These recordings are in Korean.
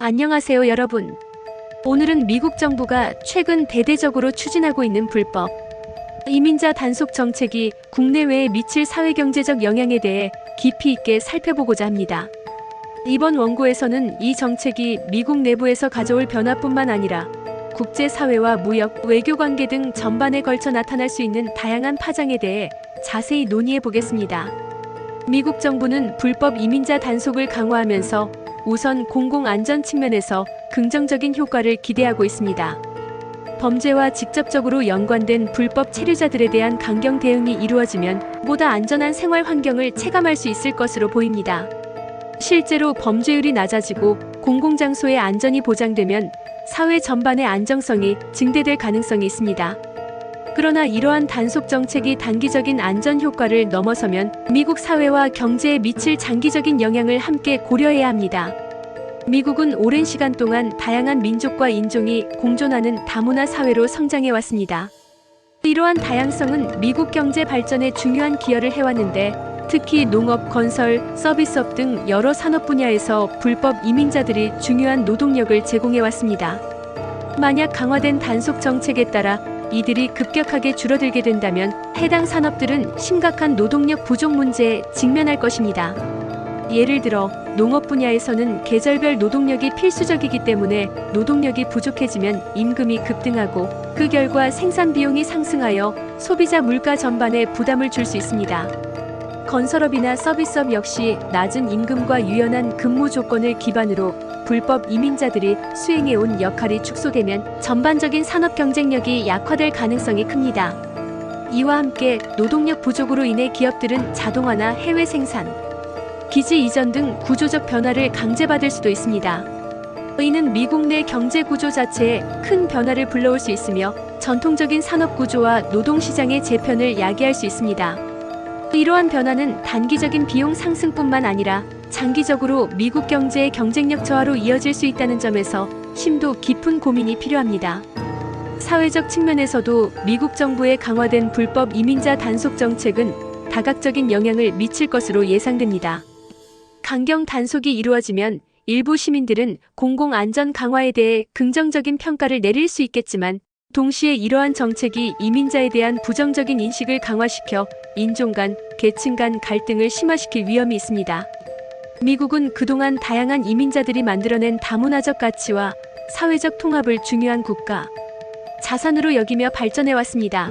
안녕하세요, 여러분. 오늘은 미국 정부가 최근 대대적으로 추진하고 있는 불법 이민자 단속 정책이 국내외에 미칠 사회경제적 영향에 대해 깊이 있게 살펴보고자 합니다. 이번 원고에서는 이 정책이 미국 내부에서 가져올 변화뿐만 아니라 국제사회와 무역, 외교관계 등 전반에 걸쳐 나타날 수 있는 다양한 파장에 대해 자세히 논의해 보겠습니다. 미국 정부는 불법 이민자 단속을 강화하면서 우선 공공안전 측면에서 긍정적인 효과를 기대하고 있습니다. 범죄와 직접적으로 연관된 불법 체류자들에 대한 강경 대응이 이루어지면 보다 안전한 생활 환경을 체감할 수 있을 것으로 보입니다. 실제로 범죄율이 낮아지고 공공장소의 안전이 보장되면 사회 전반의 안정성이 증대될 가능성이 있습니다. 그러나 이러한 단속 정책이 단기적인 안전 효과를 넘어서면 미국 사회와 경제에 미칠 장기적인 영향을 함께 고려해야 합니다. 미국은 오랜 시간 동안 다양한 민족과 인종이 공존하는 다문화 사회로 성장해 왔습니다. 이러한 다양성은 미국 경제 발전에 중요한 기여를 해왔는데, 특히 농업, 건설, 서비스업 등 여러 산업 분야에서 불법 이민자들이 중요한 노동력을 제공해 왔습니다. 만약 강화된 단속 정책에 따라 이들이 급격하게 줄어들게 된다면 해당 산업들은 심각한 노동력 부족 문제에 직면할 것입니다. 예를 들어 농업 분야에서는 계절별 노동력이 필수적이기 때문에 노동력이 부족해지면 임금이 급등하고 그 결과 생산 비용이 상승하여 소비자 물가 전반에 부담을 줄 수 있습니다. 건설업이나 서비스업 역시 낮은 임금과 유연한 근무 조건을 기반으로 불법 이민자들이 수행해온 역할이 축소되면 전반적인 산업 경쟁력이 약화될 가능성이 큽니다. 이와 함께 노동력 부족으로 인해 기업들은 자동화나 해외 생산, 기지 이전 등 구조적 변화를 강제받을 수도 있습니다. 이는 미국 내 경제 구조 자체에 큰 변화를 불러올 수 있으며 전통적인 산업 구조와 노동시장의 재편을 야기할 수 있습니다. 이러한 변화는 단기적인 비용 상승뿐만 아니라 장기적으로 미국 경제의 경쟁력 저하로 이어질 수 있다는 점에서 심도 깊은 고민이 필요합니다. 사회적 측면에서도 미국 정부의 강화된 불법 이민자 단속 정책은 다각적인 영향을 미칠 것으로 예상됩니다. 강경 단속이 이루어지면 일부 시민들은 공공안전 강화에 대해 긍정적인 평가를 내릴 수 있겠지만, 동시에 이러한 정책이 이민자에 대한 부정적인 인식을 강화시켜 인종 간, 계층 간 갈등을 심화시킬 위험이 있습니다. 미국은 그동안 다양한 이민자들이 만들어낸 다문화적 가치와 사회적 통합을 중요한 국가, 자산으로 여기며 발전해왔습니다.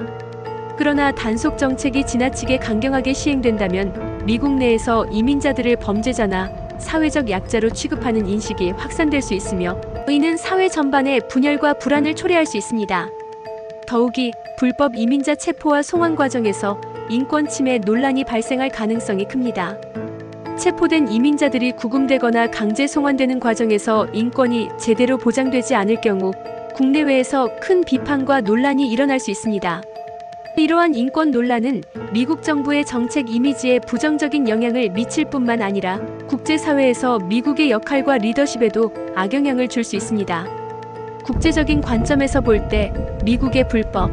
그러나 단속 정책이 지나치게 강경하게 시행된다면 미국 내에서 이민자들을 범죄자나 사회적 약자로 취급하는 인식이 확산될 수 있으며, 이는 사회 전반에 분열과 불안을 초래할 수 있습니다. 더욱이 불법 이민자 체포와 송환 과정에서 인권 침해 논란이 발생할 가능성이 큽니다. 체포된 이민자들이 구금되거나 강제 송환되는 과정에서 인권이 제대로 보장되지 않을 경우 국내외에서 큰 비판과 논란이 일어날 수 있습니다. 이러한 인권 논란은 미국 정부의 정책 이미지에 부정적인 영향을 미칠 뿐만 아니라 국제사회에서 미국의 역할과 리더십에도 악영향을 줄 수 있습니다. 국제적인 관점에서 볼 때 미국의 불법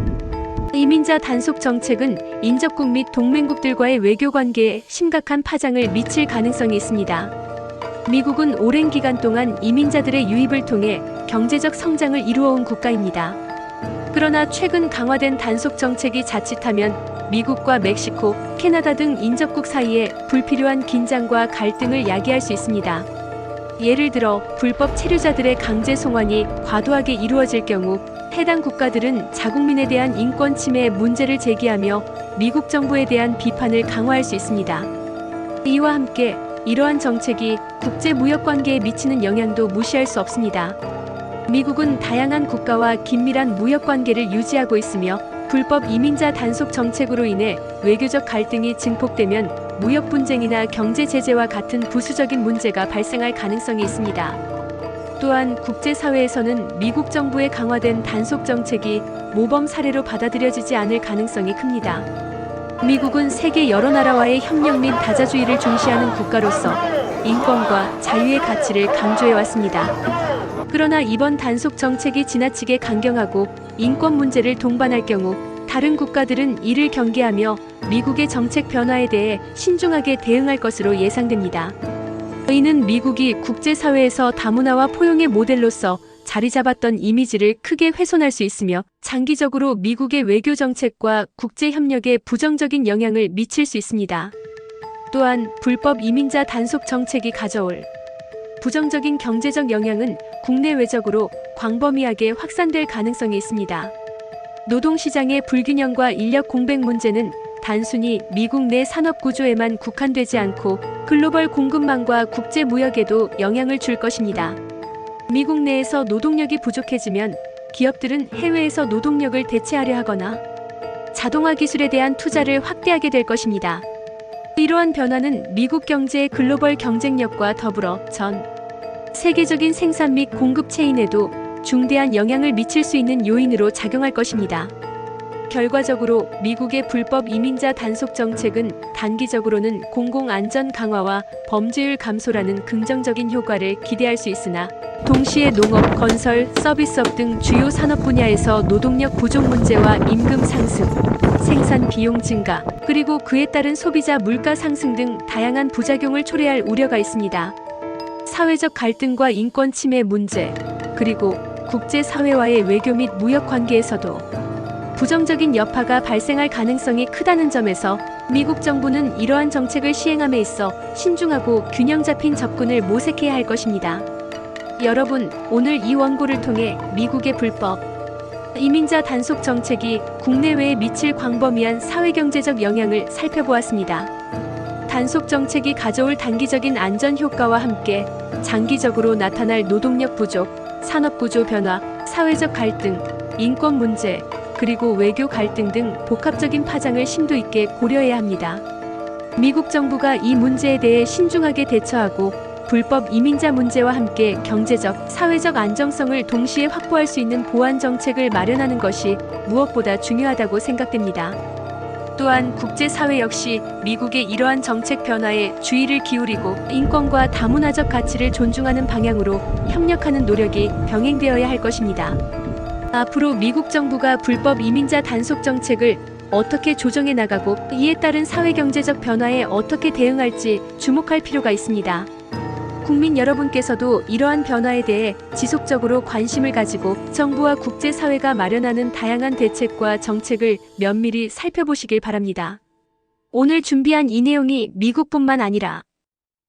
이민자 단속 정책은 인접국 및 동맹국들과의 외교 관계에 심각한 파장을 미칠 가능성이 있습니다. 미국은 오랜 기간 동안 이민자들의 유입을 통해 경제적 성장을 이루어온 국가입니다. 그러나 최근 강화된 단속 정책이 자칫하면 미국과 멕시코, 캐나다 등 인접국 사이에 불필요한 긴장과 갈등을 야기할 수 있습니다. 예를 들어 불법 체류자들의 강제 송환이 과도하게 이루어질 경우 해당 국가들은 자국민에 대한 인권 침해 문제를 제기하며 미국 정부에 대한 비판을 강화할 수 있습니다. 이와 함께 이러한 정책이 국제 무역 관계에 미치는 영향도 무시할 수 없습니다. 미국은 다양한 국가와 긴밀한 무역 관계를 유지하고 있으며, 불법 이민자 단속 정책으로 인해 외교적 갈등이 증폭되면 무역 분쟁이나 경제 제재와 같은 부수적인 문제가 발생할 가능성이 있습니다. 또한 국제사회에서는 미국 정부의 강화된 단속 정책이 모범 사례로 받아들여지지 않을 가능성이 큽니다. 미국은 세계 여러 나라와의 협력 및 다자주의를 중시하는 국가로서 인권과 자유의 가치를 강조해왔습니다. 그러나 이번 단속 정책이 지나치게 강경하고 인권 문제를 동반할 경우 다른 국가들은 이를 경계하며 미국의 정책 변화에 대해 신중하게 대응할 것으로 예상됩니다. 이는 미국이 국제사회에서 다문화와 포용의 모델로서 자리 잡았던 이미지를 크게 훼손할 수 있으며 장기적으로 미국의 외교 정책과 국제 협력에 부정적인 영향을 미칠 수 있습니다. 또한 불법 이민자 단속 정책이 가져올 부정적인 경제적 영향은 국내외적으로 광범위하게 확산될 가능성이 있습니다. 노동시장의 불균형과 인력 공백 문제는 단순히 미국 내 산업 구조에만 국한되지 않고 글로벌 공급망과 국제 무역에도 영향을 줄 것입니다. 미국 내에서 노동력이 부족해지면 기업들은 해외에서 노동력을 대체하려 하거나 자동화 기술에 대한 투자를 확대하게 될 것입니다. 이러한 변화는 미국 경제의 글로벌 경쟁력과 더불어 전 세계적인 생산 및 공급 체인에도 중대한 영향을 미칠 수 있는 요인으로 작용할 것입니다. 결과적으로 미국의 불법 이민자 단속 정책은 단기적으로는 공공안전 강화와 범죄율 감소라는 긍정적인 효과를 기대할 수 있으나 동시에 농업, 건설, 서비스업 등 주요 산업 분야에서 노동력 부족 문제와 임금 상승, 생산 비용 증가, 그리고 그에 따른 소비자 물가 상승 등 다양한 부작용을 초래할 우려가 있습니다. 사회적 갈등과 인권 침해 문제, 그리고 국제사회와의 외교 및 무역 관계에서도 부정적인 여파가 발생할 가능성이 크다는 점에서 미국 정부는 이러한 정책을 시행함에 있어 신중하고 균형 잡힌 접근을 모색해야 할 것입니다. 여러분, 오늘 이 원고를 통해 미국의 불법 이민자 단속 정책이 국내외에 미칠 광범위한 사회경제적 영향을 살펴보았습니다. 단속 정책이 가져올 단기적인 안전 효과와 함께 장기적으로 나타날 노동력 부족, 산업구조 변화, 사회적 갈등, 인권 문제, 그리고 외교 갈등 등 복합적인 파장을 심도 있게 고려해야 합니다. 미국 정부가 이 문제에 대해 신중하게 대처하고 불법 이민자 문제와 함께 경제적, 사회적 안정성을 동시에 확보할 수 있는 보완 정책을 마련하는 것이 무엇보다 중요하다고 생각됩니다. 또한 국제사회 역시 미국의 이러한 정책 변화에 주의를 기울이고 인권과 다문화적 가치를 존중하는 방향으로 협력하는 노력이 병행되어야 할 것입니다. 앞으로 미국 정부가 불법 이민자 단속 정책을 어떻게 조정해 나가고 이에 따른 사회경제적 변화에 어떻게 대응할지 주목할 필요가 있습니다. 국민 여러분께서도 이러한 변화에 대해 지속적으로 관심을 가지고 정부와 국제사회가 마련하는 다양한 대책과 정책을 면밀히 살펴보시길 바랍니다. 오늘 준비한 이 내용이 미국뿐만 아니라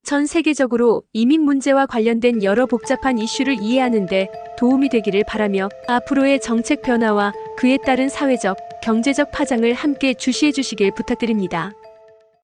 전 세계적으로 이민 문제와 관련된 여러 복잡한 이슈를 이해하는 데 도움이 되기를 바라며 앞으로의 정책 변화와 그에 따른 사회적, 경제적 파장을 함께 주시해 주시길 부탁드립니다.